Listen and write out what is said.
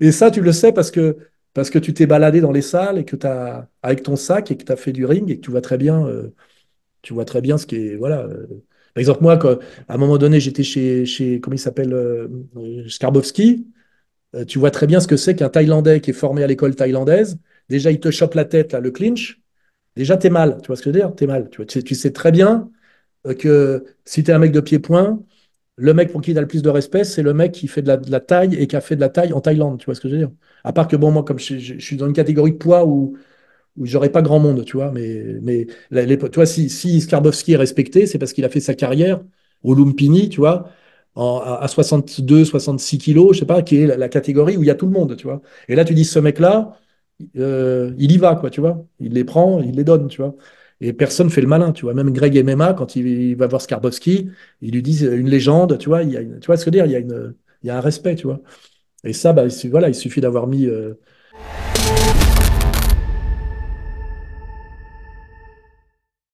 Et ça, tu le sais parce que tu t'es baladé dans les salles et que tu as, avec ton sac et que tu as fait du ring et que tu vois très bien ce qui est. Voilà. Par exemple, moi, à un moment donné, j'étais chez comment il s'appelle, Skarbowski. Tu vois très bien ce que c'est qu'un Thaïlandais qui est formé à l'école thaïlandaise. Déjà, il te chope la tête, là, le clinch. Déjà, t'es mal. Tu vois ce que je veux dire? T'es mal. Tu sais très bien que si t'es un mec de pied-point, le mec pour qui tu as le plus de respect, c'est le mec qui fait de la taille et qui a fait de la taille en Thaïlande. Tu vois ce que je veux dire? À part que, bon, moi, comme je suis dans une catégorie de poids où j'aurais pas grand monde, tu vois, mais tu vois, si Skarbowski est respecté, c'est parce qu'il a fait sa carrière au Lumpini, tu vois, à 62, 66 kilos, je sais pas, qui est la catégorie où il y a tout le monde, tu vois. Et là, tu dis, ce mec-là, il y va, quoi, tu vois. Il les prend, il les donne, tu vois. Et personne fait le malin, tu vois. Même Greg MMA, quand il va voir Skarbowski, il lui dit une légende, tu vois. Tu vois ce que je veux dire? Il y a un respect, tu vois. Et ça, bah, voilà, il suffit d'avoir mis